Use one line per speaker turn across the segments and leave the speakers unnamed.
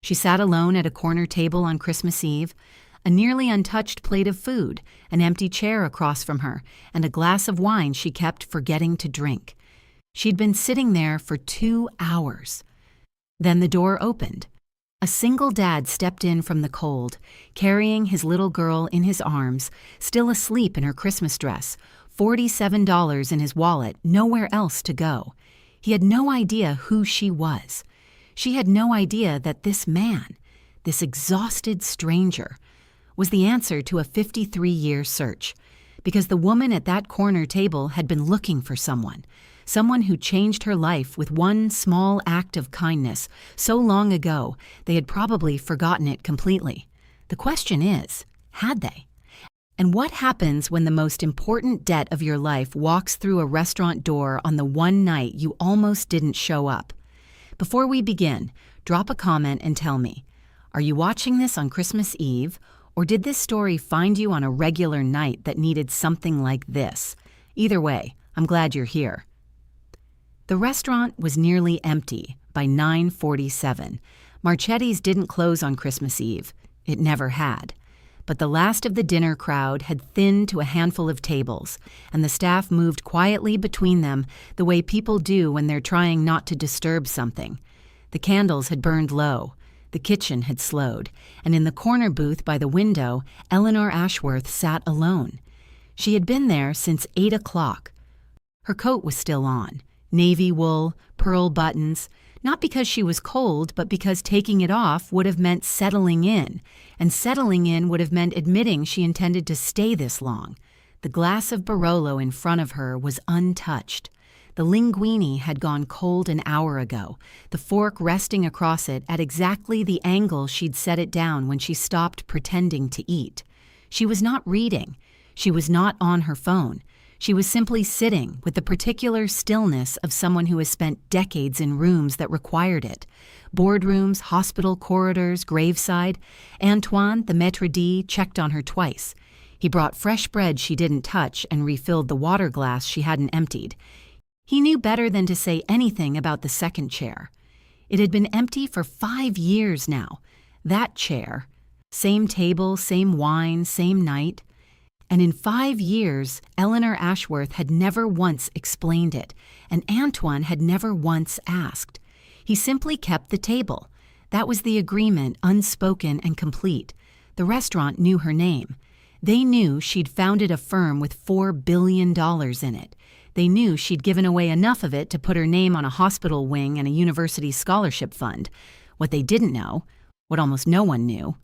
She sat alone at a corner table on Christmas Eve, a nearly untouched plate of food, an empty chair across from her, and a glass of wine she kept forgetting to drink. She'd been sitting there for 2 hours. Then the door opened. A single dad stepped in from the cold, carrying his little girl in his arms, still asleep in her Christmas dress, $47 in his wallet, nowhere else to go. He had no idea who she was. She had no idea that this man, this exhausted stranger, was the answer to a 53-year search, because the woman at that corner table had been looking for someone who changed her life with one small act of kindness so long ago they had probably forgotten it completely. The question is, had they? And what happens when the most important debt of your life walks through a restaurant door on the one night you almost didn't show up? Before we begin, drop a comment and tell me, are you watching this on Christmas Eve, or did this story find you on a regular night that needed something like this? Either way, I'm glad you're here. The restaurant was nearly empty by 9:47. Marchetti's didn't close on Christmas Eve. It never had. But the last of the dinner crowd had thinned to a handful of tables, and the staff moved quietly between them the way people do when they're trying not to disturb something. The candles had burned low. The kitchen had slowed, and in the corner booth by the window, Eleanor Ashworth sat alone. She had been there since 8 o'clock. Her coat was still on, navy wool, pearl buttons, not because she was cold, but because taking it off would have meant settling in, and settling in would have meant admitting she intended to stay this long. The glass of Barolo in front of her was untouched. The linguine had gone cold an hour ago, the fork resting across it at exactly the angle she'd set it down when she stopped pretending to eat. She was not reading. She was not on her phone. She was simply sitting with the particular stillness of someone who has spent decades in rooms that required it. Boardrooms, hospital corridors, graveside. Antoine, the maître d', checked on her twice. He brought fresh bread she didn't touch and refilled the water glass she hadn't emptied. He knew better than to say anything about the second chair. It had been empty for 5 years now. That chair. Same table, same wine, same night. And in 5 years, Eleanor Ashworth had never once explained it, and Antoine had never once asked. He simply kept the table. That was the agreement, unspoken and complete. The restaurant knew her name. They knew she'd founded a firm with $4 billion in it. They knew she'd given away enough of it to put her name on a hospital wing and a university scholarship fund. What they didn't know, what almost no one knew,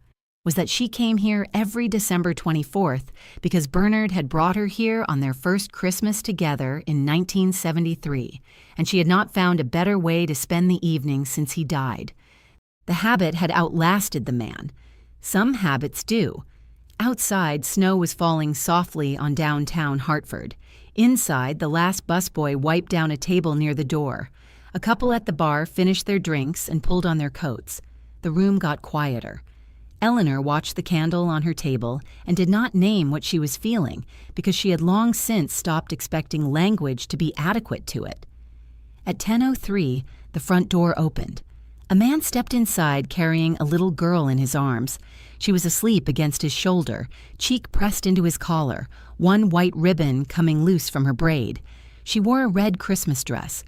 was that she came here every December 24th because Bernard had brought her here on their first Christmas together in 1973, and she had not found a better way to spend the evening since he died. The habit had outlasted the man. Some habits do. Outside, snow was falling softly on downtown Hartford. Inside, the last busboy wiped down a table near the door. A couple at the bar finished their drinks and pulled on their coats. The room got quieter. Eleanor watched the candle on her table and did not name what she was feeling because she had long since stopped expecting language to be adequate to it. At 10:03, the front door opened. A man stepped inside carrying a little girl in his arms. She was asleep against his shoulder, cheek pressed into his collar, one white ribbon coming loose from her braid. She wore a red Christmas dress.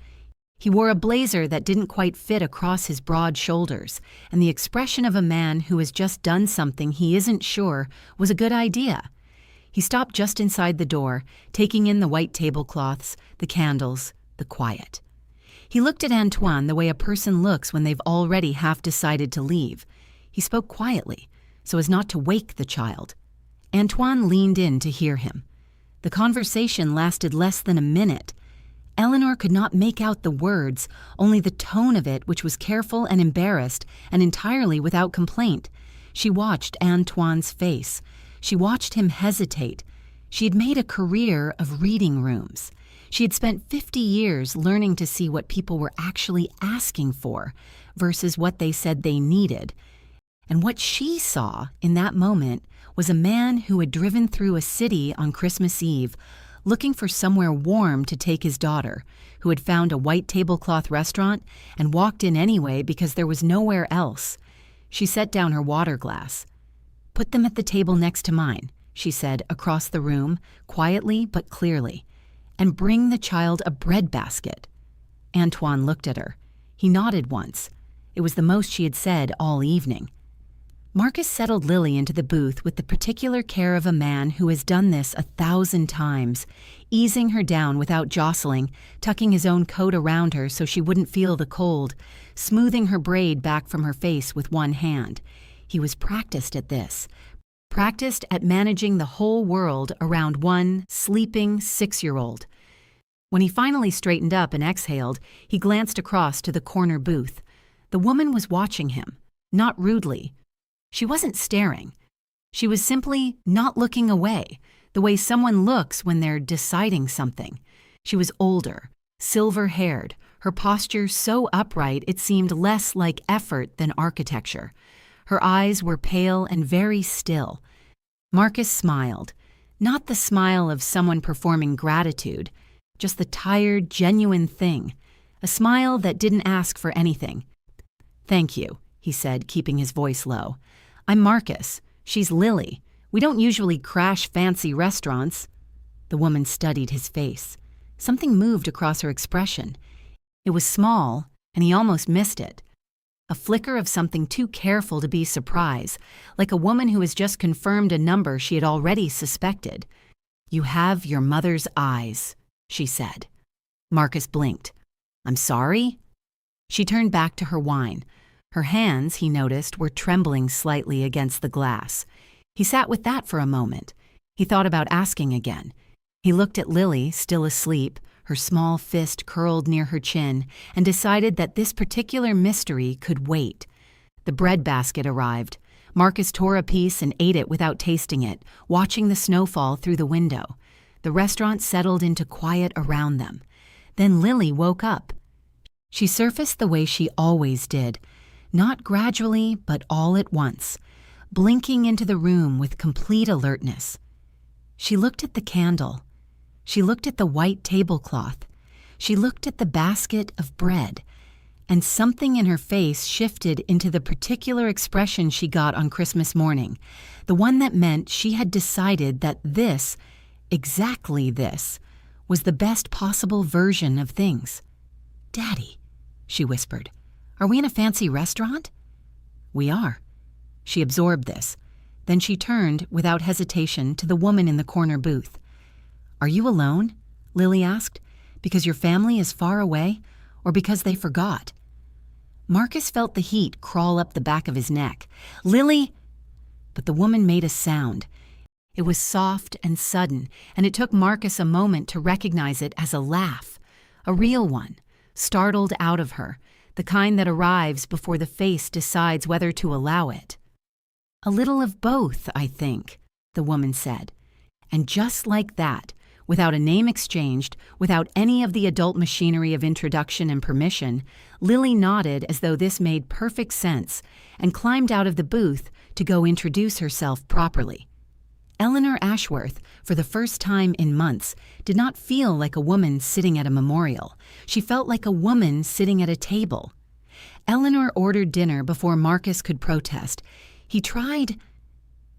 He wore a blazer that didn't quite fit across his broad shoulders, and the expression of a man who has just done something he isn't sure was a good idea. He stopped just inside the door, taking in the white tablecloths, the candles, the quiet. He looked at Antoine the way a person looks when they've already half decided to leave. He spoke quietly, so as not to wake the child. Antoine leaned in to hear him. The conversation lasted less than a minute. Eleanor could not make out the words, only the tone of it, which was careful and embarrassed and entirely without complaint. She watched Antoine's face. She watched him hesitate. She had made a career of reading rooms. She had spent 50 years learning to see what people were actually asking for versus what they said they needed. And what she saw in that moment was a man who had driven through a city on Christmas Eve, looking for somewhere warm to take his daughter, who had found a white tablecloth restaurant and walked in anyway because there was nowhere else. She set down her water glass. "Put them at the table next to mine," she said across the room, quietly but clearly. "And bring the child a bread basket." Antoine looked at her. He nodded once. It was the most she had said all evening. Marcus settled Lily into the booth with the particular care of a man who has done this 1,000 times, easing her down without jostling, tucking his own coat around her so she wouldn't feel the cold, smoothing her braid back from her face with one hand. He was practiced at this, practiced at managing the whole world around one sleeping 6-year-old. When he finally straightened up and exhaled, he glanced across to the corner booth. The woman was watching him, not rudely. She wasn't staring. She was simply not looking away, the way someone looks when they're deciding something. She was older, silver-haired, her posture so upright it seemed less like effort than architecture. Her eyes were pale and very still. Marcus smiled, not the smile of someone performing gratitude, just the tired, genuine thing, a smile that didn't ask for anything. "Thank you," he said, keeping his voice low. "I'm Marcus. She's Lily. We don't usually crash fancy restaurants." The woman studied his face. Something moved across her expression. It was small, and he almost missed it. A flicker of something too careful to be surprise, like a woman who has just confirmed a number she had already suspected. "You have your mother's eyes," she said. Marcus blinked. "I'm sorry?" She turned back to her wine. Her hands, he noticed, were trembling slightly against the glass. He sat with that for a moment. He thought about asking again. He looked at Lily, still asleep, her small fist curled near her chin, and decided that this particular mystery could wait. The bread basket arrived. Marcus tore a piece and ate it without tasting it, watching the snowfall through the window. The restaurant settled into quiet around them. Then Lily woke up. She surfaced the way she always did, not gradually, but all at once, blinking into the room with complete alertness. She looked at the candle. She looked at the white tablecloth. She looked at the basket of bread. And something in her face shifted into the particular expression she got on Christmas morning, the one that meant she had decided that this, exactly this, was the best possible version of things. "Daddy," she whispered. "Are we in a fancy restaurant?" "We are." She absorbed this. Then she turned, without hesitation, to the woman in the corner booth. "Are you alone?" Lily asked. "Because your family is far away, or because they forgot?" Marcus felt the heat crawl up the back of his neck. "Lily!" But the woman made a sound. It was soft and sudden, and it took Marcus a moment to recognize it as a laugh, a real one, startled out of her, the kind that arrives before the face decides whether to allow it. "A little of both, I think," the woman said. And just like that, without a name exchanged, without any of the adult machinery of introduction and permission, Lily nodded as though this made perfect sense and climbed out of the booth to go introduce herself properly. Eleanor Ashworth, for the first time in months, did not feel like a woman sitting at a memorial. She felt like a woman sitting at a table. Eleanor ordered dinner before Marcus could protest. He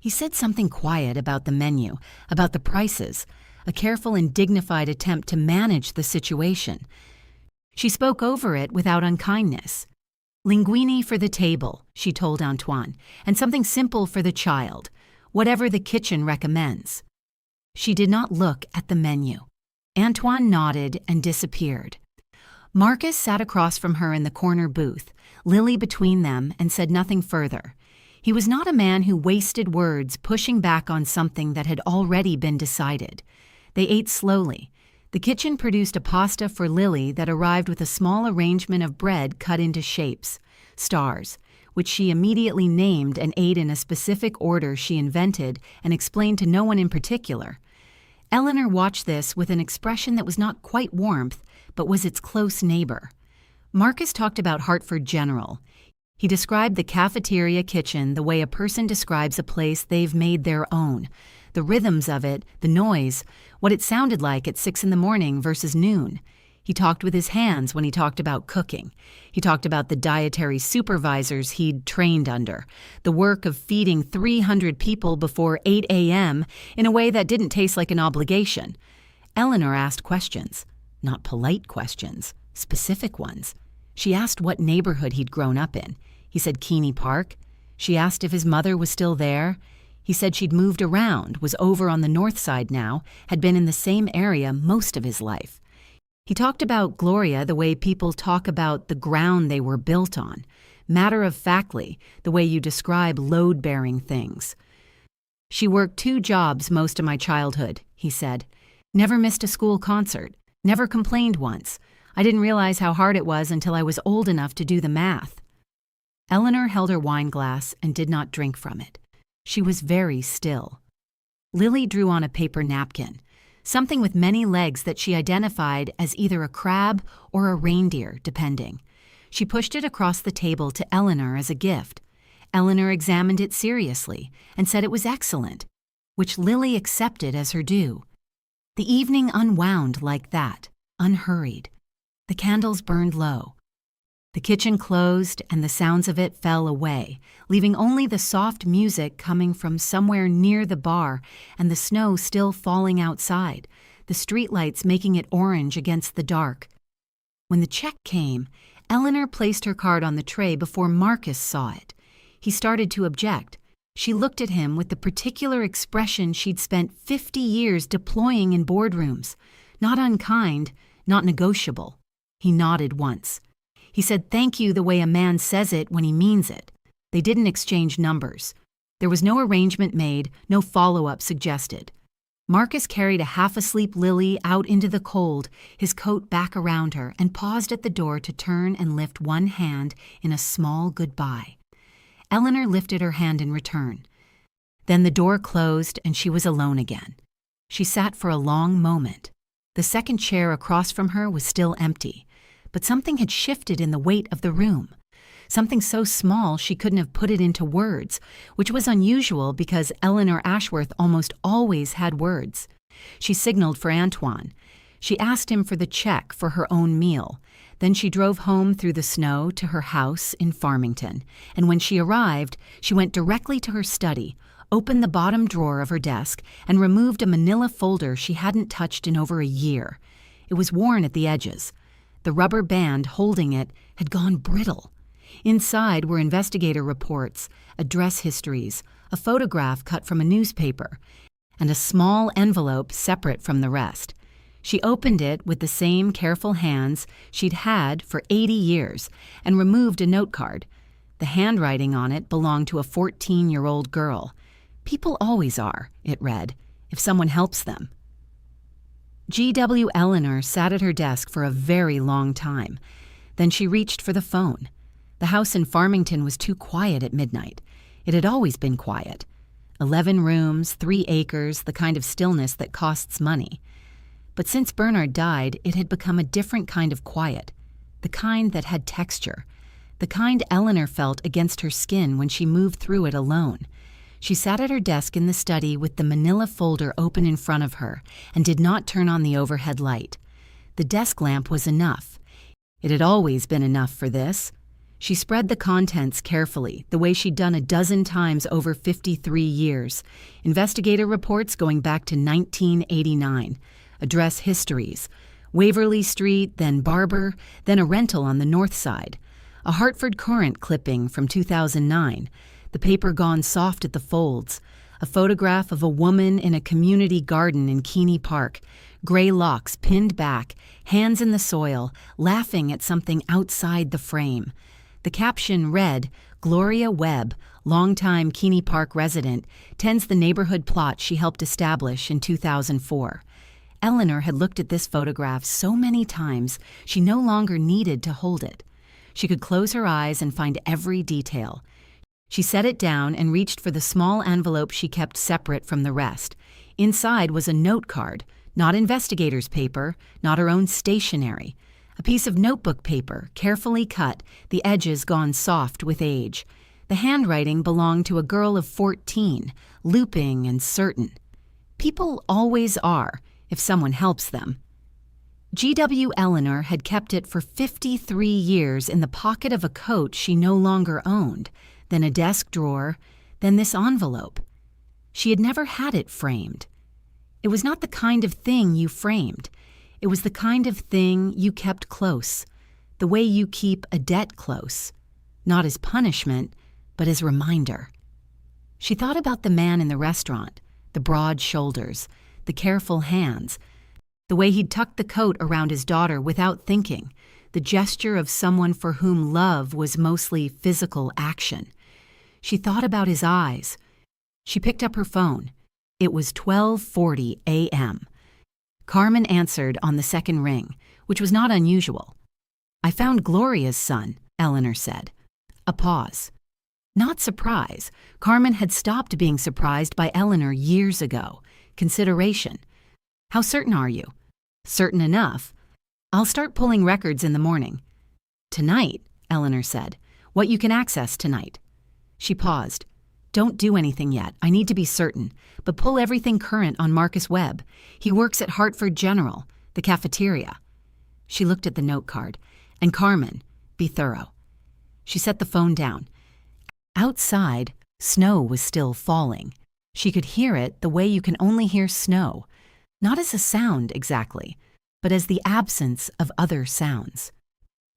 said something quiet about the menu, about the prices, a careful and dignified attempt to manage the situation. She spoke over it without unkindness. "Linguine for the table," she told Antoine, "and something simple for the child. Whatever the kitchen recommends." She did not look at the menu. Antoine nodded and disappeared. Marcus sat across from her in the corner booth, Lily between them, and said nothing further. He was not a man who wasted words pushing back on something that had already been decided. They ate slowly. The kitchen produced a pasta for Lily that arrived with a small arrangement of bread cut into shapes, stars, which she immediately named and ate in a specific order she invented and explained to no one in particular. Eleanor watched this with an expression that was not quite warmth, but was its close neighbor. Marcus talked about Hartford General. He described the cafeteria kitchen the way a person describes a place they've made their own. The rhythms of it, the noise, what it sounded like at 6 in the morning versus noon. He talked with his hands when he talked about cooking. He talked about the dietary supervisors he'd trained under, the work of feeding 300 people before 8 a.m. in a way that didn't taste like an obligation. Eleanor asked questions. Not polite questions, specific ones. She asked what neighborhood he'd grown up in. He said Keeney Park. She asked if his mother was still there. He said she'd moved around, was over on the north side now, had been in the same area most of his life. He talked about Gloria the way people talk about the ground they were built on, matter-of-factly, the way you describe load-bearing things. She worked 2 jobs most of my childhood, he said. Never missed a school concert, never complained once. I didn't realize how hard it was until I was old enough to do the math. Eleanor held her wine glass and did not drink from it. She was very still. Lily drew on a paper napkin, something with many legs that she identified as either a crab or a reindeer, depending. She pushed it across the table to Eleanor as a gift. Eleanor examined it seriously and said it was excellent, which Lily accepted as her due. The evening unwound like that, unhurried. The candles burned low. The kitchen closed and the sounds of it fell away, leaving only the soft music coming from somewhere near the bar and the snow still falling outside, the streetlights making it orange against the dark. When the check came, Eleanor placed her card on the tray before Marcus saw it. He started to object. She looked at him with the particular expression she'd spent 50 years deploying in boardrooms. Not unkind, not negotiable. He nodded once. He said thank you the way a man says it when he means it. They didn't exchange numbers. There was no arrangement made, no follow-up suggested. Marcus carried a half-asleep Lily out into the cold, his coat back around her, and paused at the door to turn and lift one hand in a small goodbye. Eleanor lifted her hand in return. Then the door closed and she was alone again. She sat for a long moment. The second chair across from her was still empty, but something had shifted in the weight of the room. Something so small she couldn't have put it into words, which was unusual because Eleanor Ashworth almost always had words. She signaled for Antoine. She asked him for the check for her own meal. Then she drove home through the snow to her house in Farmington, and when she arrived, she went directly to her study, opened the bottom drawer of her desk, and removed a manila folder she hadn't touched in over a year. It was worn at the edges. The rubber band holding it had gone brittle. Inside were investigator reports, address histories, a photograph cut from a newspaper, and a small envelope separate from the rest. She opened it with the same careful hands she'd had for 80 years and removed a note card. The handwriting on it belonged to a 14-year-old girl. People always are, it read, if someone helps them. G.W. Eleanor sat at her desk for a very long time. Then she reached for the phone. The house in Farmington was too quiet at midnight. It had always been quiet. 11 rooms, 3 acres, the kind of stillness that costs money. But since Bernard died, it had become a different kind of quiet, the kind that had texture, the kind Eleanor felt against her skin when she moved through it alone. She sat at her desk in the study with the manila folder open in front of her and did not turn on the overhead light. The desk lamp was enough. It had always been enough for this. She spread the contents carefully, the way she'd done a dozen times over 53 years. Investigator reports going back to 1989. Address histories. Waverly Street, then Barber, then a rental on the north side. A Hartford Courant clipping from 2009. The paper gone soft at the folds. A photograph of a woman in a community garden in Keeney Park. Gray locks pinned back, hands in the soil, laughing at something outside the frame. The caption read, Gloria Webb, longtime Keeney Park resident, tends the neighborhood plot she helped establish in 2004. Eleanor had looked at this photograph so many times she no longer needed to hold it. She could close her eyes and find every detail. She set it down and reached for the small envelope she kept separate from the rest. Inside was a note card, not investigator's paper, not her own stationery. A piece of notebook paper, carefully cut, the edges gone soft with age. The handwriting belonged to a girl of 14, looping and certain. People always are, if someone helps them. G.W. Eleanor had kept it for 53 years in the pocket of a coat she no longer owned, then a desk drawer, then this envelope. She had never had it framed. It was not the kind of thing you framed. It was the kind of thing you kept close, the way you keep a debt close, not as punishment, but as reminder. She thought about the man in the restaurant, the broad shoulders, the careful hands, the way he'd tucked the coat around his daughter without thinking, the gesture of someone for whom love was mostly physical action. She thought about his eyes. She picked up her phone. It was 12:40 a.m. Carmen answered on the second ring, which was not unusual. "I found Gloria's son," Eleanor said. A pause. Not surprise. Carmen had stopped being surprised by Eleanor years ago. Consideration. "How certain are you?" "Certain enough. I'll start pulling records in the morning." "Tonight," Eleanor said. "What you can access tonight." She paused. "Don't do anything yet. I need to be certain. But pull everything current on Marcus Webb. He works at Hartford General, the cafeteria." She looked at the note card. "And Carmen, be thorough." She set the phone down. Outside, snow was still falling. She could hear it the way you can only hear snow, not as a sound exactly, but as the absence of other sounds.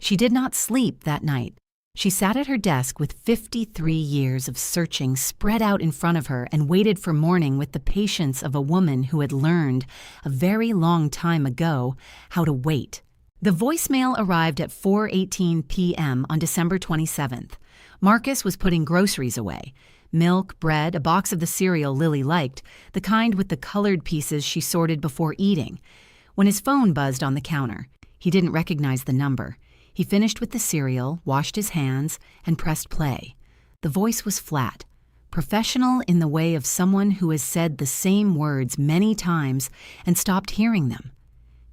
She did not sleep that night. She sat at her desk with 53 years of searching spread out in front of her and waited for morning with the patience of a woman who had learned, a very long time ago, how to wait. The voicemail arrived at 4:18 p.m. on December 27th. Marcus was putting groceries away. Milk, bread, a box of the cereal Lily liked, the kind with the colored pieces she sorted before eating. When his phone buzzed on the counter, he didn't recognize the number. He finished with the cereal, washed his hands, and pressed play. The voice was flat, professional in the way of someone who has said the same words many times and stopped hearing them.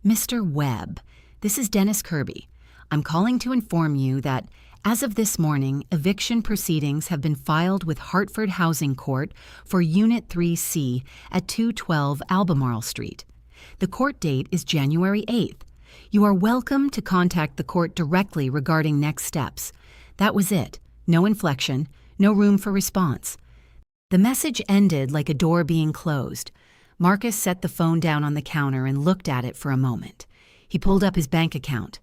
"Mr. Webb, this is Dennis Kirby. I'm calling to inform you that, as of this morning, eviction proceedings have been filed with Hartford Housing Court for Unit 3C at 212 Albemarle Street. The court date is January 8th. You are welcome to contact the court directly regarding next steps." That was it. No inflection, no room for response. The message ended like a door being closed. Marcus set the phone down on the counter and looked at it for a moment. He pulled up his bank account.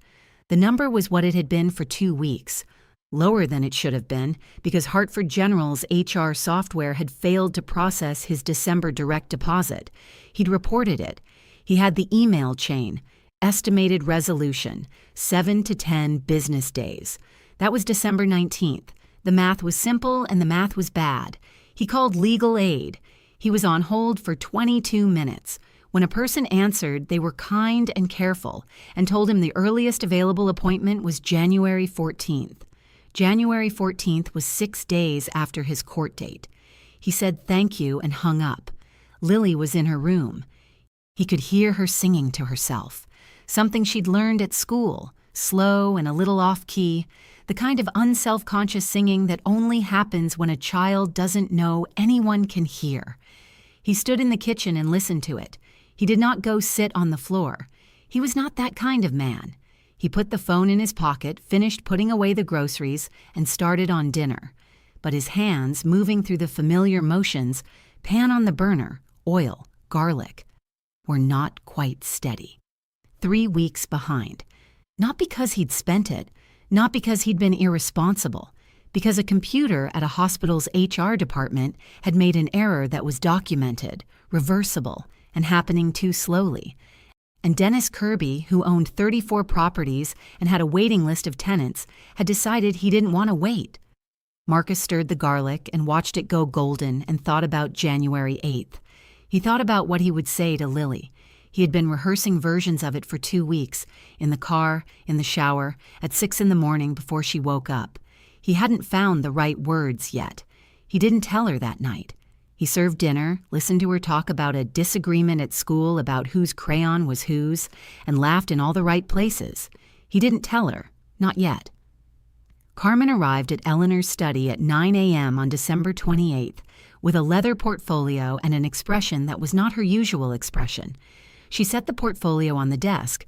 The number was what it had been for 2 weeks. Lower than it should have been, because Hartford General's HR software had failed to process his December direct deposit. He'd reported it. He had the email chain. Estimated resolution, 7 to 10 business days. That was December 19th. The math was simple and the math was bad. He called legal aid. He was on hold for 22 minutes. When a person answered, they were kind and careful and told him the earliest available appointment was January 14th. January 14th was 6 days after his court date. He said thank you and hung up. Lily was in her room. He could hear her singing to herself. Something she'd learned at school, slow and a little off-key, the kind of unself-conscious singing that only happens when a child doesn't know anyone can hear. He stood in the kitchen and listened to it. He did not go sit on the floor. He was not that kind of man. He put the phone in his pocket, finished putting away the groceries, and started on dinner. But his hands, moving through the familiar motions, pan on the burner, oil, garlic, were not quite steady. 3 weeks behind. Not because he'd spent it, not because he'd been irresponsible, because a computer at a hospital's HR department had made an error that was documented, reversible, and happening too slowly. And Dennis Kirby, who owned 34 properties and had a waiting list of tenants, had decided he didn't want to wait. Marcus stirred the garlic and watched it go golden and thought about January 8th. He thought about what he would say to Lily. He had been rehearsing versions of it for 2 weeks, in the car, in the shower, at 6 a.m. before she woke up. He hadn't found the right words yet. He didn't tell her that night. He served dinner, listened to her talk about a disagreement at school about whose crayon was whose, and laughed in all the right places. He didn't tell her, not yet. Carmen arrived at Eleanor's study at 9 a.m. on December 28th, with a leather portfolio and an expression that was not her usual expression. She set the portfolio on the desk.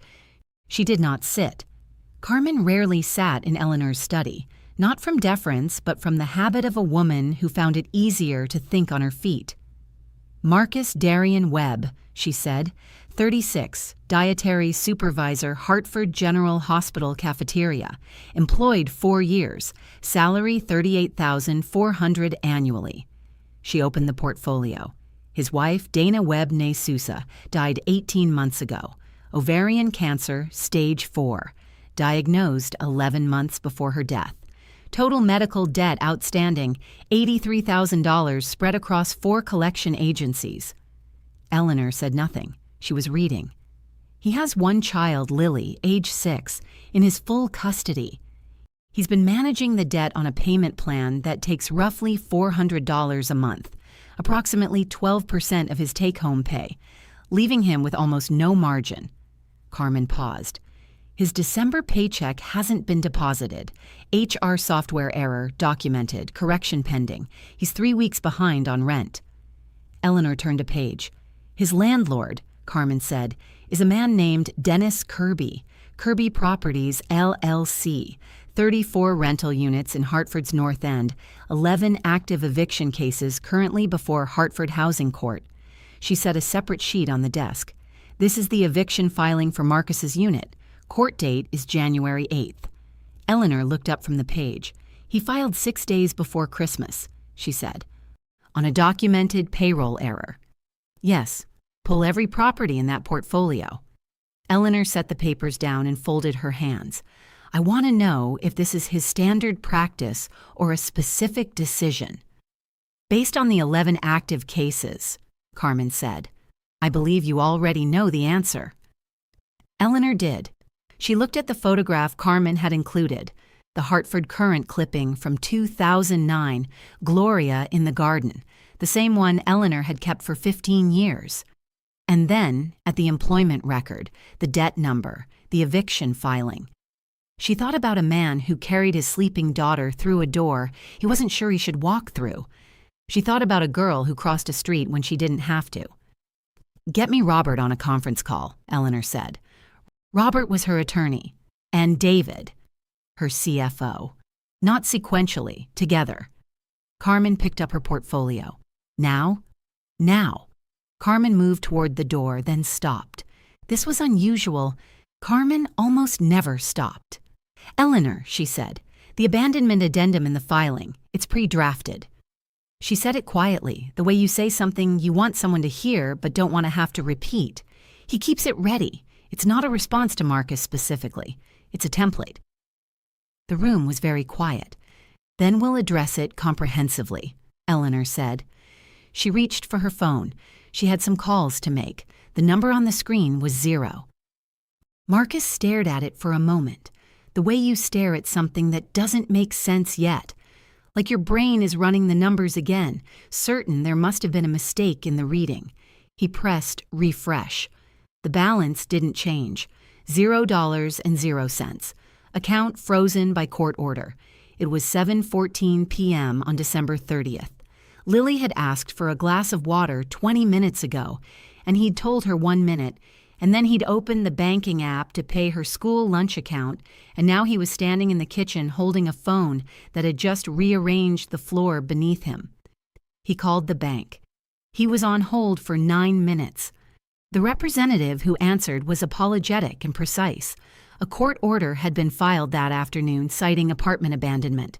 She did not sit. Carmen rarely sat in Eleanor's study, not from deference, but from the habit of a woman who found it easier to think on her feet. Marcus Webb, she said, 36, dietary supervisor, Hartford General Hospital cafeteria, employed 4 years, salary $38,400 annually. She opened the portfolio. His wife, Dana Webb Sousa, died 18 months ago. Ovarian cancer, stage 4. Diagnosed 11 months before her death. Total medical debt outstanding, $83,000 spread across 4 collection agencies. Eleanor said nothing. She was reading. He has 1 child, Lily, age 6, in his full custody. He's been managing the debt on a payment plan that takes roughly $400 a month, approximately 12% of his take-home pay, leaving him with almost no margin. Carmen paused. His December paycheck hasn't been deposited. HR software error documented, correction pending. He's 3 weeks behind on rent. Eleanor turned a page. His landlord, Carmen said, is a man named Dennis Kirby, Kirby Properties, LLC, 34 rental units in Hartford's North End, 11 active eviction cases currently before Hartford Housing Court. She set a separate sheet on the desk. This is the eviction filing for Marcus's unit. Court date is January 8th. Eleanor looked up from the page. He filed 6 days before Christmas, she said, on a documented payroll error. Yes, pull every property in that portfolio. Eleanor set the papers down and folded her hands. I want to know if this is his standard practice or a specific decision. Based on the 11 active cases, Carmen said, I believe you already know the answer. Eleanor did. She looked at the photograph Carmen had included, the Hartford Courant clipping from 2009, Gloria in the garden, the same one Eleanor had kept for 15 years. And then, at the employment record, the debt number, the eviction filing. She thought about a man who carried his sleeping daughter through a door he wasn't sure he should walk through. She thought about a girl who crossed a street when she didn't have to. Get me Robert on a conference call, Eleanor said. Robert was her attorney, and David, her CFO. Not sequentially, together. Carmen picked up her portfolio. Now? Now. Carmen moved toward the door, then stopped. This was unusual. Carmen almost never stopped. Eleanor, she said, the abandonment addendum in the filing, it's pre-drafted. She said it quietly, the way you say something you want someone to hear but don't want to have to repeat. He keeps it ready. It's not a response to Marcus specifically. It's a template. The room was very quiet. Then we'll address it comprehensively, Eleanor said. She reached for her phone. She had some calls to make. The number on the screen was 0. Marcus stared at it for a moment, the way you stare at something that doesn't make sense yet. Like your brain is running the numbers again, certain there must have been a mistake in the reading. He pressed refresh. The balance didn't change. $0.00. Account frozen by court order. It was 7:14 p.m. on December 30th. Lily had asked for a glass of water 20 minutes ago, and he'd told her 1 minute, and then he'd opened the banking app to pay her school lunch account, and now he was standing in the kitchen holding a phone that had just rearranged the floor beneath him. He called the bank. He was on hold for 9 minutes. The representative who answered was apologetic and precise. A court order had been filed that afternoon citing apartment abandonment.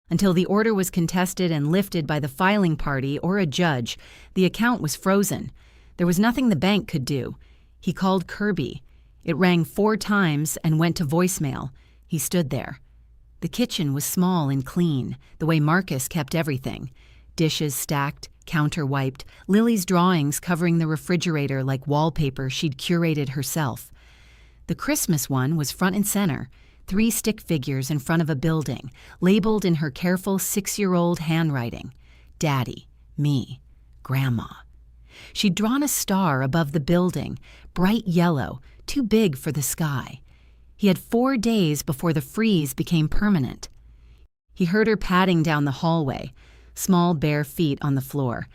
Until the order was contested and lifted by the filing party or a judge, the account was frozen. There was nothing the bank could do. He called Kirby. It rang 4 times and went to voicemail. He stood there. The kitchen was small and clean, the way Marcus kept everything. Dishes stacked, counter wiped, Lily's drawings covering the refrigerator like wallpaper she'd curated herself. The Christmas one was front and center, 3 stick figures in front of a building, labeled in her careful 6-year-old handwriting. Daddy, me, Grandma. She'd drawn a star above the building, bright yellow, too big for the sky. He had 4 days before the freeze became permanent. He heard her padding down the hallway, small bare feet on the floor,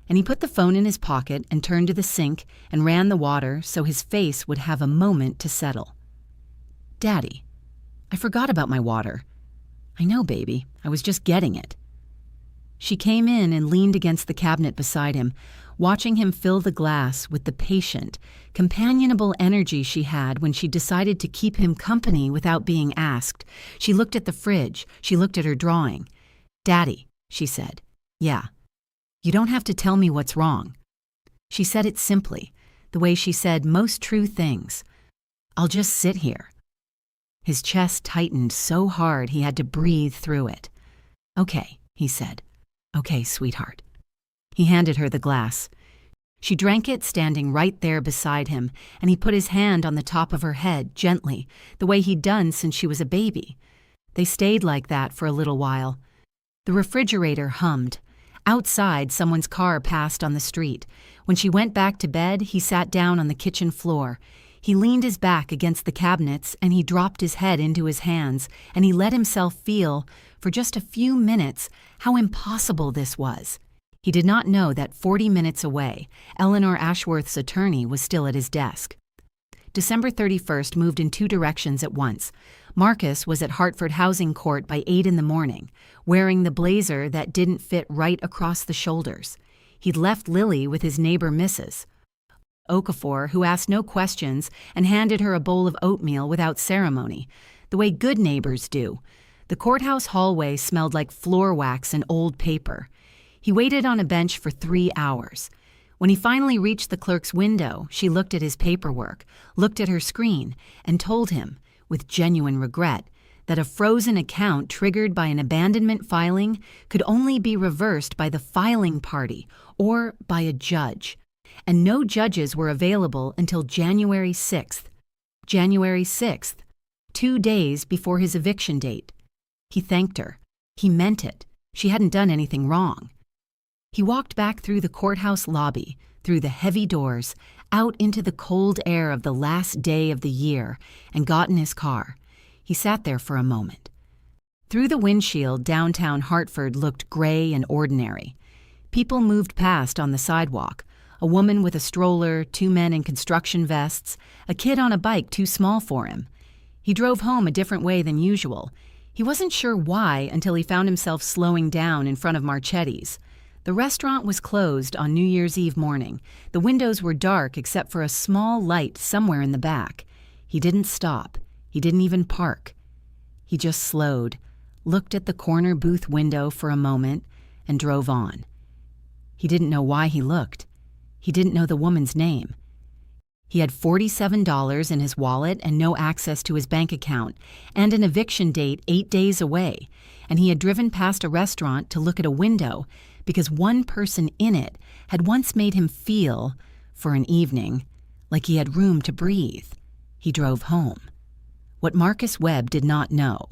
and he put the phone in his pocket and turned to the sink and ran the water so his face would have a moment to settle. "Daddy, I forgot about my water." "I know, baby. I was just getting it." She came in and leaned against the cabinet beside him, watching him fill the glass with the patient, companionable energy she had when she decided to keep him company without being asked. She looked at the fridge. She looked at her drawing. "Daddy," she said. "Yeah. You don't have to tell me what's wrong." She said it simply, the way she said most true things. "I'll just sit here." His chest tightened so hard he had to breathe through it. "Okay," he said. "Okay, sweetheart." He handed her the glass. She drank it standing right there beside him, and he put his hand on the top of her head gently, the way he'd done since she was a baby. They stayed like that for a little while. The refrigerator hummed. Outside, someone's car passed on the street. When she went back to bed, he sat down on the kitchen floor. He leaned his back against the cabinets, and he dropped his head into his hands, and he let himself feel, for just a few minutes, how impossible this was. He did not know that 40 minutes away, Eleanor Ashworth's attorney was still at his desk. December 31st moved in two directions at once. Marcus was at Hartford Housing Court by 8 in the morning, wearing the blazer that didn't fit right across the shoulders. He'd left Lily with his neighbor Mrs. Okafor, who asked no questions and handed her a bowl of oatmeal without ceremony, the way good neighbors do. The courthouse hallway smelled like floor wax and old paper. He waited on a bench for 3 hours. When he finally reached the clerk's window, she looked at his paperwork, looked at her screen, and told him, with genuine regret, that a frozen account triggered by an abandonment filing could only be reversed by the filing party or by a judge. And no judges were available until January 6th. January 6th, 2 days before his eviction date. He thanked her. He meant it. She hadn't done anything wrong. He walked back through the courthouse lobby, through the heavy doors, out into the cold air of the last day of the year, and got in his car. He sat there for a moment. Through the windshield, downtown Hartford looked gray and ordinary. People moved past on the sidewalk. A woman with a stroller, 2 men in construction vests, a kid on a bike too small for him. He drove home a different way than usual. He wasn't sure why until he found himself slowing down in front of Marchetti's. The restaurant was closed on New Year's Eve morning. The windows were dark except for a small light somewhere in the back. He didn't stop. He didn't even park. He just slowed, looked at the corner booth window for a moment, and drove on. He didn't know why he looked. He didn't know the woman's name. He had $47 in his wallet and no access to his bank account, and an eviction date 8 days away, and he had driven past a restaurant to look at a window because one person in it had once made him feel, for an evening, like he had room to breathe. He drove home. What Marcus Webb did not know,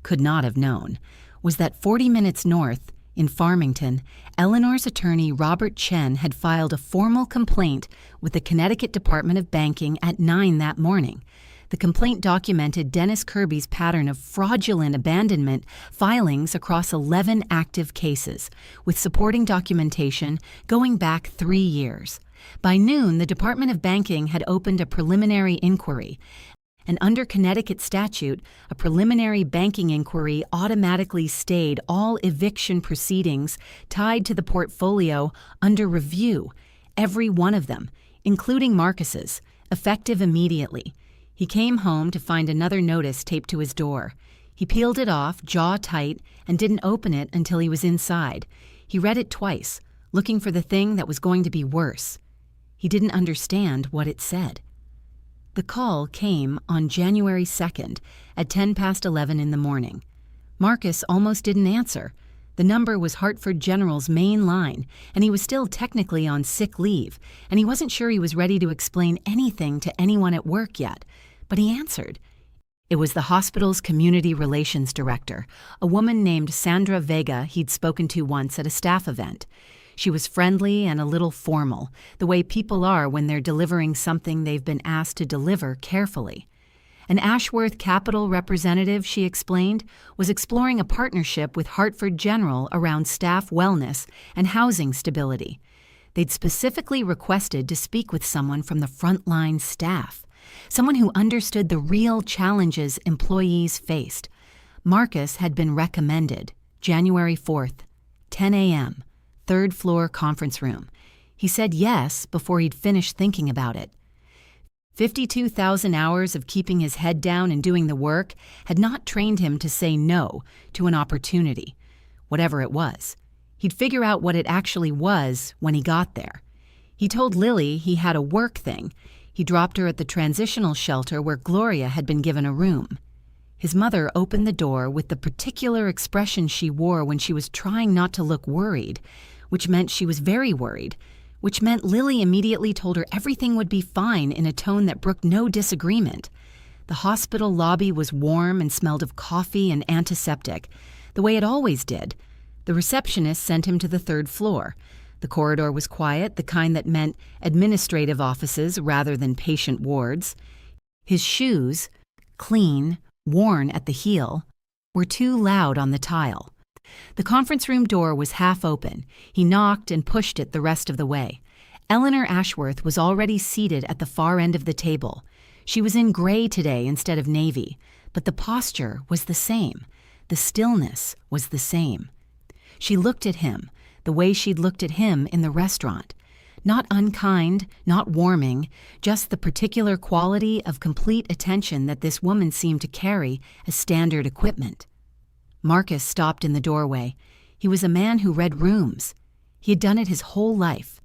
could not have known, was that 40 minutes north, in Farmington, Eleanor's attorney Robert Chen had filed a formal complaint with the Connecticut Department of Banking at 9 that morning. The complaint documented Dennis Kirby's pattern of fraudulent abandonment filings across 11 active cases, with supporting documentation going back 3 years. By noon, the Department of Banking had opened a preliminary inquiry. And under Connecticut statute, a preliminary banking inquiry automatically stayed all eviction proceedings tied to the portfolio under review, every one of them, including Marcus's, effective immediately. He came home to find another notice taped to his door. He peeled it off, jaw tight, and didn't open it until he was inside. He read it twice, looking for the thing that was going to be worse. He didn't understand what it said. The call came on January 2nd at 10 past 11 in the morning. Marcus almost didn't answer. The number was Hartford General's main line, and he was still technically on sick leave, and he wasn't sure he was ready to explain anything to anyone at work yet. But he answered. It was the hospital's community relations director, a woman named Sandra Vega he'd spoken to once at a staff event. She was friendly and a little formal, the way people are when they're delivering something they've been asked to deliver carefully. An Ashworth Capital representative, she explained, was exploring a partnership with Hartford General around staff wellness and housing stability. They'd specifically requested to speak with someone from the frontline staff. someone who understood the real challenges employees faced. Marcus had been recommended, January 4th, 10 a.m., third floor conference room. He said yes before he'd finished thinking about it. 52,000 hours of keeping his head down and doing the work had not trained him to say no to an opportunity, whatever it was. He'd figure out what it actually was when he got there. He told Lily he had a work thing. He dropped her at the transitional shelter where Gloria had been given a room. His mother opened the door with the particular expression she wore when she was trying not to look worried, which meant she was very worried, which meant Lily immediately told her everything would be fine in a tone that brooked no disagreement. The hospital lobby was warm and smelled of coffee and antiseptic, the way it always did. The receptionist sent him to the third floor. The corridor was quiet, the kind that meant administrative offices rather than patient wards. His shoes, clean, worn at the heel, were too loud on the tile. The conference room door was half open. He knocked and pushed it the rest of the way. Eleanor Ashworth was already seated at the far end of the table. She was in gray today instead of navy, but the posture was the same. The stillness was the same. She looked at him, the way she'd looked at him in the restaurant. Not unkind, not warming, just the particular quality of complete attention that this woman seemed to carry as standard equipment. Marcus stopped in the doorway. He was a man who read rooms. He had done it his whole life.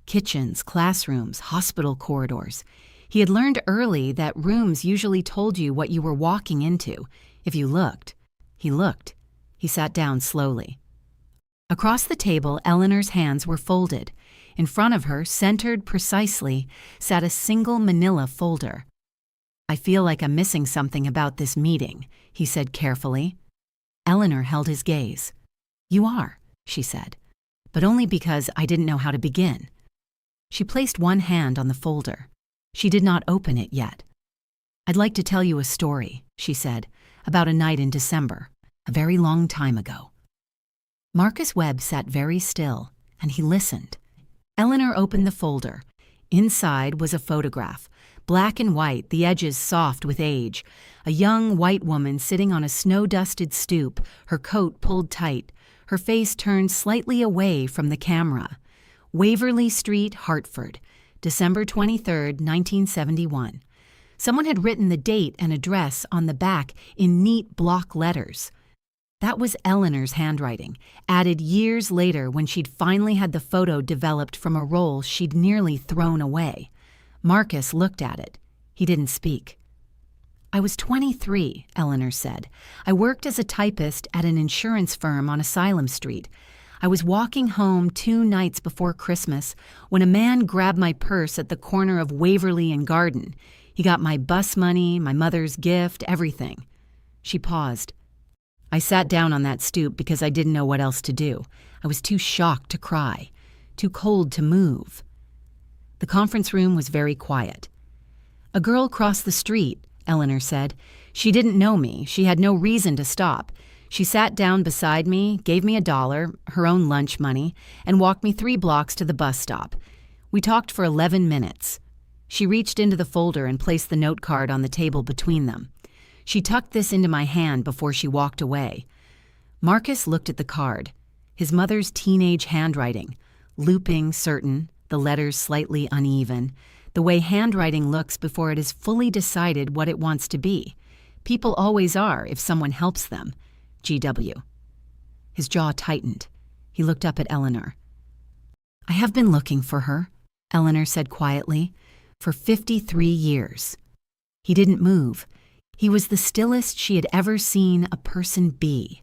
Kitchens, classrooms, hospital corridors. He had learned early that rooms usually told you what you were walking into, if you looked. He looked. He sat down slowly. Across the table, Eleanor's hands were folded. In front of her, centered precisely, sat a single manila folder. "I feel like I'm missing something about this meeting," he said carefully. Eleanor held his gaze. "You are," she said, "but only because I didn't know how to begin." She placed one hand on the folder. She did not open it yet. "I'd like to tell you a story," she said, "about a night in December, a very long time ago." Marcus Webb sat very still, and he listened. Eleanor opened the folder. Inside was a photograph, black and white, the edges soft with age. A young white woman sitting on a snow-dusted stoop, her coat pulled tight, her face turned slightly away from the camera. Waverly Street, Hartford, December 23, 1971. Someone had written the date and address on the back in neat block letters. That was Eleanor's handwriting, added years later when she'd finally had the photo developed from a roll she'd nearly thrown away. Marcus looked at it. He didn't speak. "I was 23, Eleanor said. "I worked as a typist at an insurance firm on Asylum Street. I was walking home 2 nights before Christmas when a man grabbed my purse at the corner of Waverly and Garden. He got my bus money, my mother's gift, everything." She paused. "I sat down on that stoop because I didn't know what else to do. I was too shocked to cry, too cold to move." The conference room was very quiet. "A girl crossed the street," Eleanor said. "She didn't know me. She had no reason to stop. She sat down beside me, gave me $1, her own lunch money, and walked me 3 blocks to the bus stop. We talked for 11 minutes. She reached into the folder and placed the note card on the table between them. She tucked this into my hand before she walked away." Marcus looked at the card. His mother's teenage handwriting, looping certain, the letters slightly uneven, the way handwriting looks before it is fully decided what it wants to be. People always are if someone helps them. G.W. His jaw tightened. He looked up at Eleanor. "I have been looking for her," Eleanor said quietly, "for 53 years." He didn't move. He was the stillest she had ever seen a person be.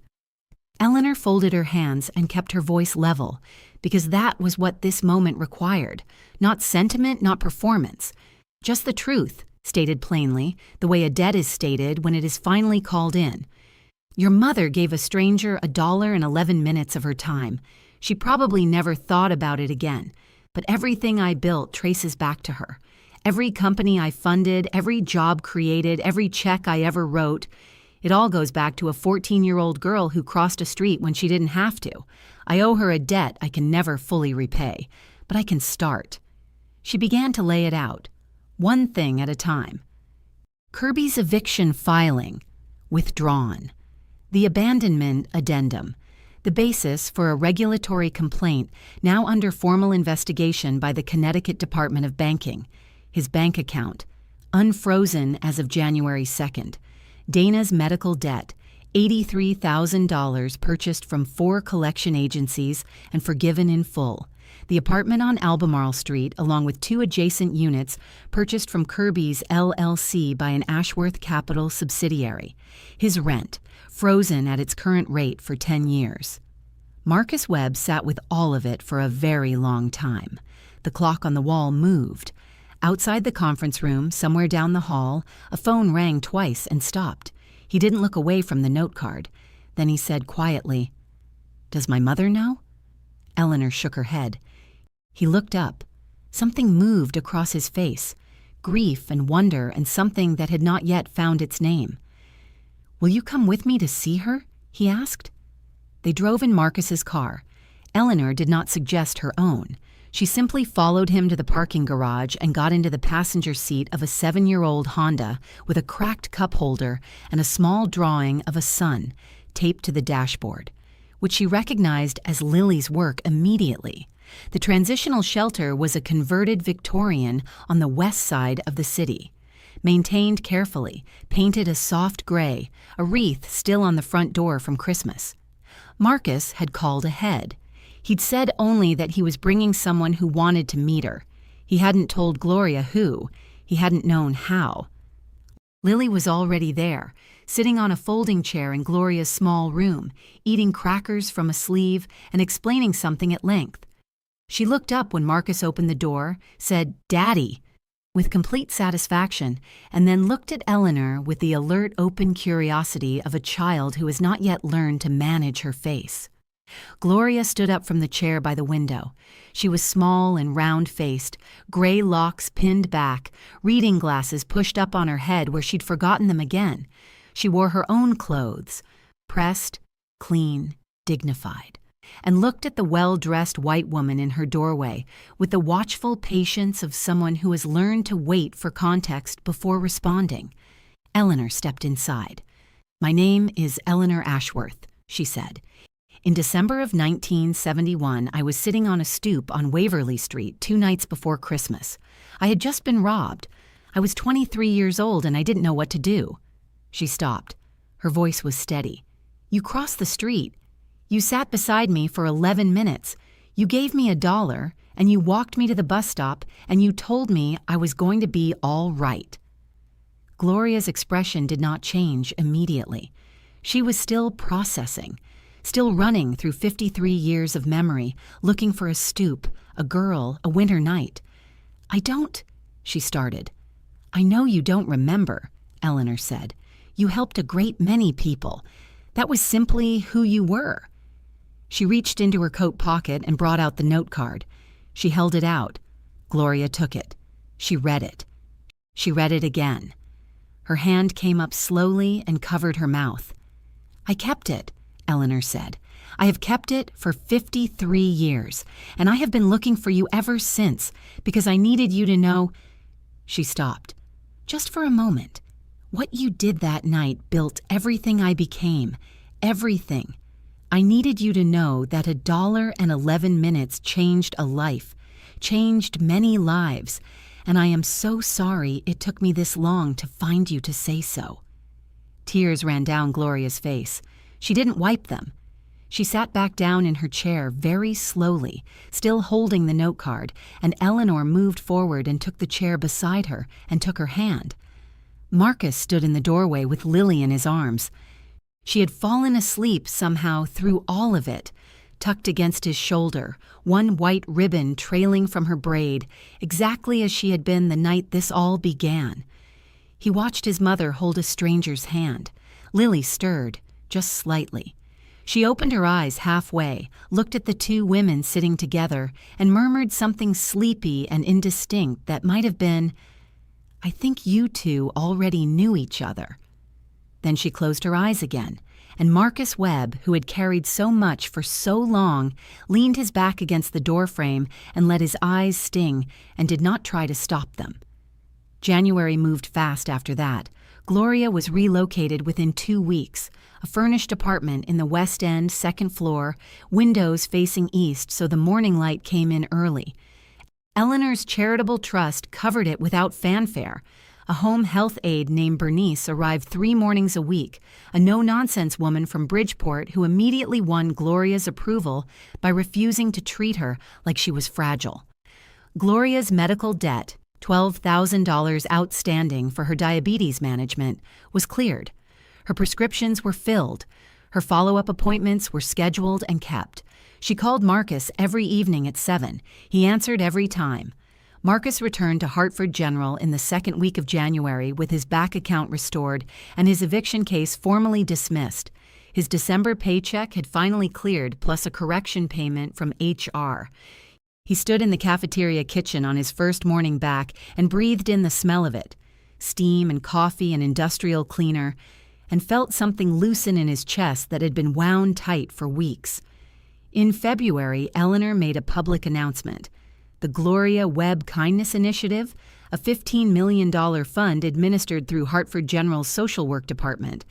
Eleanor folded her hands and kept her voice level, because that was what this moment required. Not sentiment, not performance. Just the truth, stated plainly, the way a debt is stated when it is finally called in. Your mother gave a stranger $1 and 11 minutes of her time. She probably never thought about it again, but everything I built traces back to her. Every company I funded, every job created, every check I ever wrote, it all goes back to a 14-year-old girl who crossed a street when she didn't have to. I owe her a debt I can never fully repay, but I can start. She began to lay it out, one thing at a time. Kirby's eviction filing, withdrawn. The abandonment addendum, the basis for a regulatory complaint now under formal investigation by the Connecticut Department of Banking. His bank account, unfrozen as of January 2nd. Dana's medical debt, $83,000 purchased from 4 collection agencies and forgiven in full. The apartment on Albemarle Street, along with 2 adjacent units, purchased from Kirby's LLC by an Ashworth Capital subsidiary. His rent, frozen at its current rate for 10 years. Marcus Webb sat with all of it for a very long time. The clock on the wall moved. Outside the conference room, somewhere down the hall, a phone rang twice and stopped. He didn't look away from the note card. Then he said quietly, "Does my mother know?" Eleanor shook her head. He looked up. Something moved across his face, grief and wonder and something that had not yet found its name. "Will you come with me to see her?" he asked. They drove in Marcus's car. Eleanor did not suggest her own. She simply followed him to the parking garage and got into the passenger seat of a 7-year-old Honda with a cracked cup holder and a small drawing of a sun taped to the dashboard, which she recognized as Lily's work immediately. The transitional shelter was a converted Victorian on the west side of the city. Maintained carefully, painted a soft gray, a wreath still on the front door from Christmas. Marcus had called ahead. He'd said only that he was bringing someone who wanted to meet her. He hadn't told Gloria who. He hadn't known how. Lily was already there, sitting on a folding chair in Gloria's small room, eating crackers from a sleeve and explaining something at length. She looked up when Marcus opened the door, said, "Daddy," with complete satisfaction, and then looked at Eleanor with the alert, open curiosity of a child who has not yet learned to manage her face. Gloria stood up from the chair by the window. She was small and round-faced, gray locks pinned back, reading glasses pushed up on her head where she'd forgotten them again. She wore her own clothes, pressed, clean, dignified, and looked at the well-dressed white woman in her doorway with the watchful patience of someone who has learned to wait for context before responding. Eleanor stepped inside. "My name is Eleanor Ashworth," she said. "In December of 1971, I was sitting on a stoop on Waverly Street 2 nights before Christmas. I had just been robbed. I was 23 years old and I didn't know what to do." She stopped. Her voice was steady. "You crossed the street. You sat beside me for 11 minutes. You gave me $1, and you walked me to the bus stop, and you told me I was going to be all right." Gloria's expression did not change immediately. She was still processing, still running through 53 years of memory, looking for a stoop, a girl, a winter night. "I don't," she started. "I know you don't remember," Eleanor said. "You helped a great many people. That was simply who you were." She reached into her coat pocket and brought out the note card. She held it out. Gloria took it. She read it. She read it again. Her hand came up slowly and covered her mouth. "I kept it," Eleanor said. "I have kept it for 53 years, and I have been looking for you ever since, because I needed you to know—" She stopped. "Just for a moment. What you did that night built everything I became, everything. I needed you to know that $1.11 changed a life, changed many lives, and I am so sorry it took me this long to find you to say so." Tears ran down Gloria's face. She didn't wipe them. She sat back down in her chair very slowly, still holding the note card, and Eleanor moved forward and took the chair beside her and took her hand. Marcus stood in the doorway with Lily in his arms. She had fallen asleep somehow through all of it, tucked against his shoulder, one white ribbon trailing from her braid, exactly as she had been the night this all began. He watched his mother hold a stranger's hand. Lily stirred, just slightly. She opened her eyes halfway, looked at the 2 women sitting together, and murmured something sleepy and indistinct that might have been, "I think you 2 already knew each other." Then she closed her eyes again, and Marcus Webb, who had carried so much for so long, leaned his back against the doorframe and let his eyes sting and did not try to stop them. January moved fast after that. Gloria was relocated within 2 weeks, a furnished apartment in the West End, second floor, windows facing east so the morning light came in early. Eleanor's charitable trust covered it without fanfare. A home health aide named Bernice arrived 3 mornings a week, a no-nonsense woman from Bridgeport who immediately won Gloria's approval by refusing to treat her like she was fragile. Gloria's medical debt, $12,000 outstanding for her diabetes management, was cleared. Her prescriptions were filled. Her follow-up appointments were scheduled and kept. She called Marcus every evening at 7. He answered every time. Marcus returned to Hartford General in the second week of January with his bank account restored and his eviction case formally dismissed. His December paycheck had finally cleared, plus a correction payment from HR. He stood in the cafeteria kitchen on his first morning back and breathed in the smell of it, steam and coffee and industrial cleaner, and felt something loosen in his chest that had been wound tight for weeks. In February, Eleanor made a public announcement. The Gloria Webb Kindness Initiative, a $15 million fund administered through Hartford General's Social Work Department,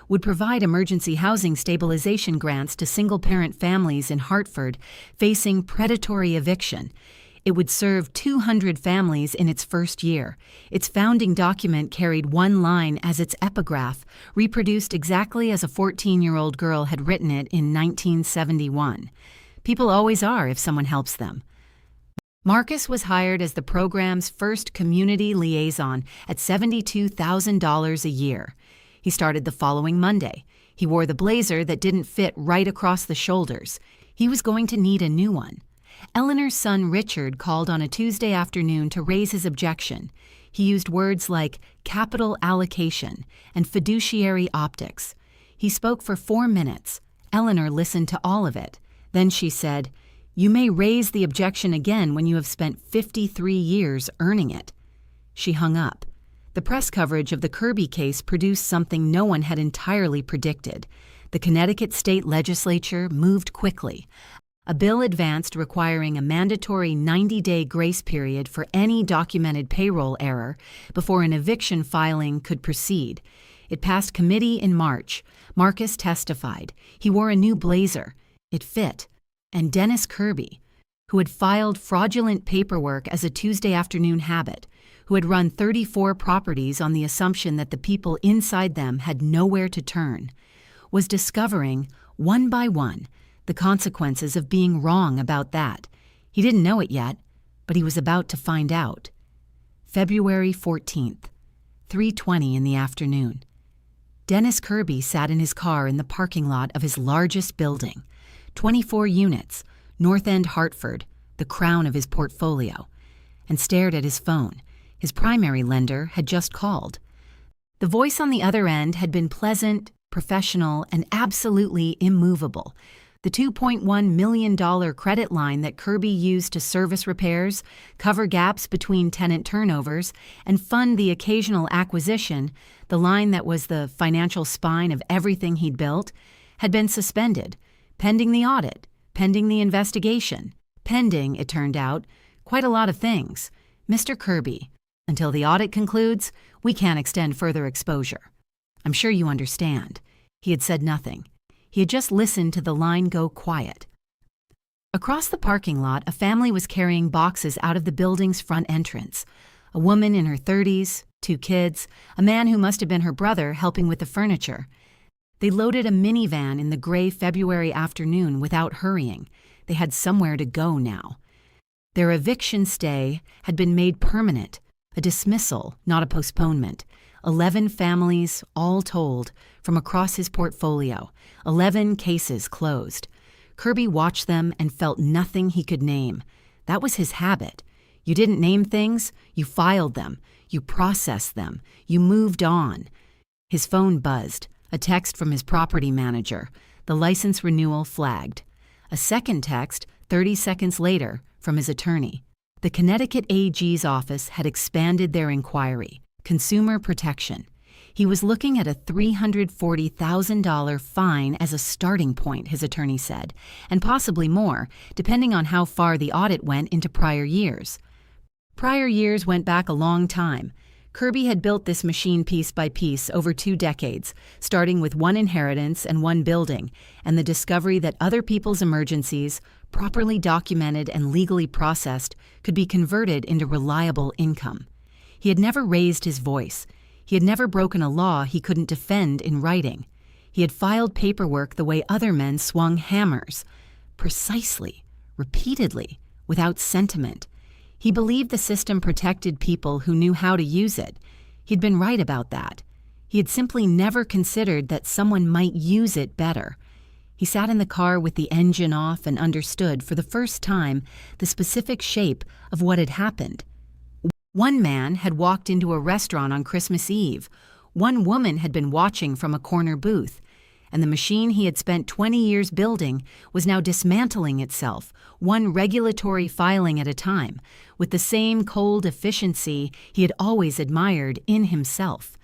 would provide emergency housing stabilization grants to single-parent families in Hartford facing predatory eviction. It would serve 200 families in its first year. Its founding document carried one line as its epigraph, reproduced exactly as a 14-year-old girl had written it in 1971. People always are if someone helps them. Marcus was hired as the program's first community liaison at $72,000 a year. He started the following Monday. He wore the blazer that didn't fit right across the shoulders. He was going to need a new one. Eleanor's son Richard called on a Tuesday afternoon to raise his objection. He used words like capital allocation and fiduciary optics. He spoke for 4 minutes. Eleanor listened to all of it. Then she said, "You may raise the objection again when you have spent 53 years earning it." She hung up. The press coverage of the Kirby case produced something no one had entirely predicted. The Connecticut state legislature moved quickly. A bill advanced requiring a mandatory 90-day grace period for any documented payroll error before an eviction filing could proceed. It passed committee in March. Marcus testified. He wore a new blazer. It fit. And Dennis Kirby, who had filed fraudulent paperwork as a Tuesday afternoon habit, who had run 34 properties on the assumption that the people inside them had nowhere to turn, was discovering, one by one, the consequences of being wrong about that. He didn't know it yet, but he was about to find out. February 14th, 3:20 in the afternoon. Dennis Kirby sat in his car in the parking lot of his largest building, 24 units, North End, Hartford, the crown of his portfolio, and stared at his phone. His primary lender had just called. The voice on the other end had been pleasant, professional, and absolutely immovable. The $2.1 million credit line that Kirby used to service repairs, cover gaps between tenant turnovers, and fund the occasional acquisition, the line that was the financial spine of everything he'd built, had been suspended, pending the audit, pending the investigation, pending, it turned out, quite a lot of things. Mr. Kirby, until the audit concludes, we can't extend further exposure. I'm sure you understand. He had said nothing. He had just listened to the line go quiet. Across the parking lot, a family was carrying boxes out of the building's front entrance. A woman in her 30s, 2 kids, a man who must have been her brother helping with the furniture. They loaded a minivan in the gray February afternoon without hurrying. They had somewhere to go now. Their eviction stay had been made permanent, a dismissal, not a postponement. 11 families, all told, from across his portfolio. 11 cases closed. Kirby watched them and felt nothing he could name. That was his habit. You didn't name things, you filed them, you processed them, you moved on. His phone buzzed, a text from his property manager. The license renewal flagged. A second text, 30 seconds later, from his attorney. The Connecticut AG's office had expanded their inquiry. Consumer protection. He was looking at a $340,000 fine as a starting point, his attorney said, and possibly more, depending on how far the audit went into prior years. Prior years went back a long time. Kirby had built this machine piece by piece over 2 decades, starting with one inheritance and one building, and the discovery that other people's emergencies, properly documented and legally processed, could be converted into reliable income. He had never raised his voice. He had never broken a law he couldn't defend in writing. He had filed paperwork the way other men swung hammers, precisely, repeatedly, without sentiment. He believed the system protected people who knew how to use it. He'd been right about that. He had simply never considered that someone might use it better. He sat in the car with the engine off and understood for the first time the specific shape of what had happened. One man had walked into a restaurant on Christmas Eve. One woman had been watching from a corner booth. And the machine he had spent 20 years building was now dismantling itself, one regulatory filing at a time, with the same cold efficiency he had always admired in himself.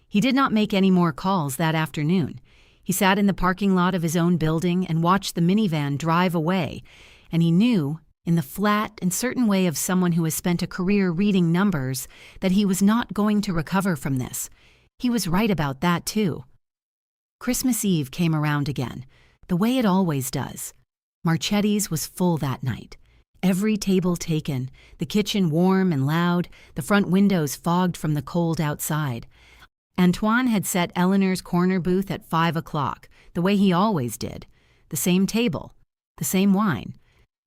He did not make any more calls that afternoon. He sat in the parking lot of his own building and watched the minivan drive away, and he knew, in the flat and certain way of someone who has spent a career reading numbers, that he was not going to recover from this. He was right about that, too. Christmas Eve came around again, the way it always does. Marchetti's was full that night. Every table taken, the kitchen warm and loud, the front windows fogged from the cold outside. Antoine had set Eleanor's corner booth at 5 o'clock, the way he always did. The same table, the same wine.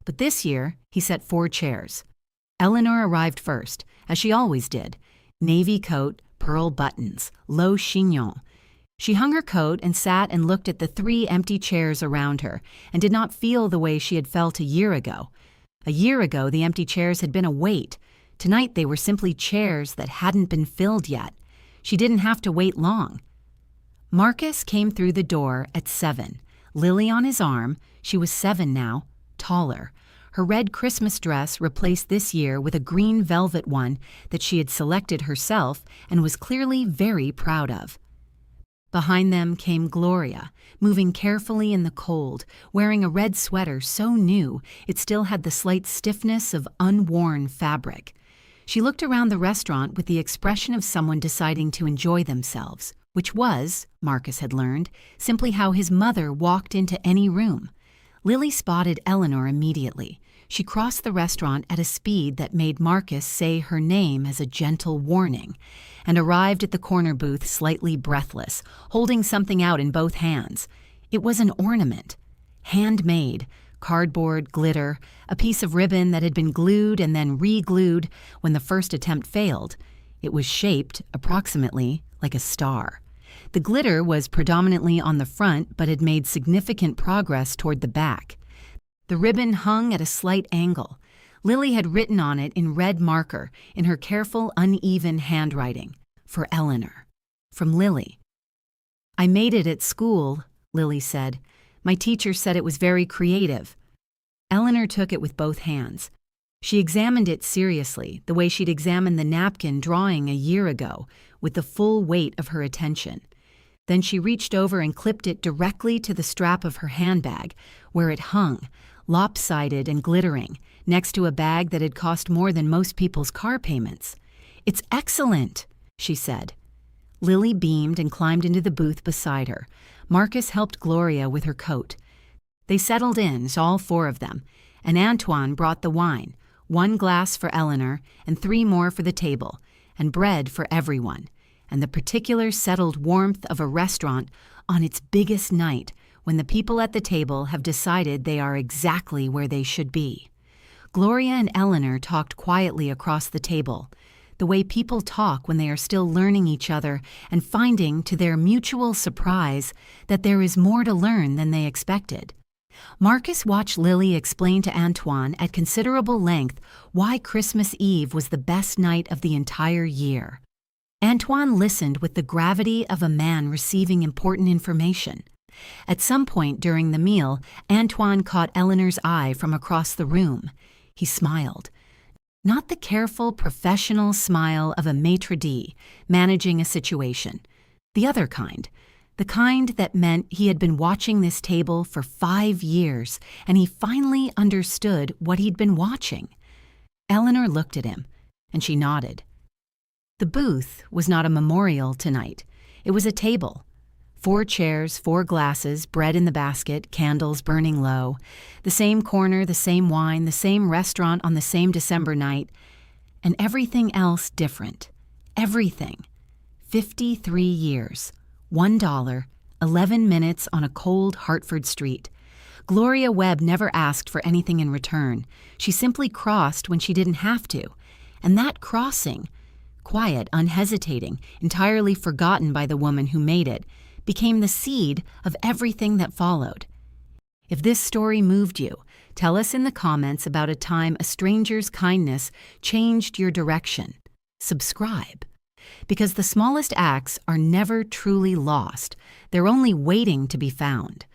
But this year, he set 4 chairs. Eleanor arrived first, as she always did. Navy coat, pearl buttons, low chignon. She hung her coat and sat and looked at the 3 empty chairs around her and did not feel the way she had felt a year ago. A year ago, the empty chairs had been a weight. Tonight, they were simply chairs that hadn't been filled yet. She didn't have to wait long. Marcus came through the door at 7. Lily on his arm, she was 7 now, taller. Her red Christmas dress replaced this year with a green velvet one that she had selected herself and was clearly very proud of. Behind them came Gloria, moving carefully in the cold, wearing a red sweater so new it still had the slight stiffness of unworn fabric. She looked around the restaurant with the expression of someone deciding to enjoy themselves, which was, Marcus had learned, simply how his mother walked into any room. Lily spotted Eleanor immediately. She crossed the restaurant at a speed that made Marcus say her name as a gentle warning, and arrived at the corner booth slightly breathless, holding something out in both hands. It was an ornament. Handmade, cardboard, glitter, a piece of ribbon that had been glued and then re-glued when the first attempt failed. It was shaped, approximately, like a star. The glitter was predominantly on the front but had made significant progress toward the back. The ribbon hung at a slight angle. Lily had written on it in red marker, in her careful, uneven handwriting, "For Eleanor." From Lily. "I made it at school," Lily said. "My teacher said it was very creative." Eleanor took it with both hands. She examined it seriously, the way she'd examined the napkin drawing a year ago, with the full weight of her attention. Then she reached over and clipped it directly to the strap of her handbag, where it hung, lopsided and glittering, next to a bag that had cost more than most people's car payments. "It's excellent," she said. Lily beamed and climbed into the booth beside her. Marcus helped Gloria with her coat. They settled in, all 4 of them, and Antoine brought the wine, 1 glass for Eleanor and 3 more for the table, and bread for everyone, and the particular settled warmth of a restaurant on its biggest night when the people at the table have decided they are exactly where they should be. Gloria and Eleanor talked quietly across the table, the way people talk when they are still learning each other and finding, to their mutual surprise, that there is more to learn than they expected. Marcus watched Lily explain to Antoine at considerable length why Christmas Eve was the best night of the entire year. Antoine listened with the gravity of a man receiving important information. At some point during the meal, Antoine caught Eleanor's eye from across the room. He smiled. Not the careful, professional smile of a maitre d' managing a situation. The other kind. The kind that meant he had been watching this table for 5 years, and he finally understood what he'd been watching. Eleanor looked at him, and she nodded. The booth was not a memorial tonight. It was a table. 4 chairs, 4 glasses, bread in the basket, candles burning low. The same corner, the same wine, the same restaurant on the same December night. And everything else different. Everything. 53 years. $1, 11 minutes on a cold Hartford street. Gloria Webb never asked for anything in return. She simply crossed when she didn't have to. And that crossing, quiet, unhesitating, entirely forgotten by the woman who made it, became the seed of everything that followed. If this story moved you, tell us in the comments about a time a stranger's kindness changed your direction. Subscribe. Because the smallest acts are never truly lost. They're only waiting to be found.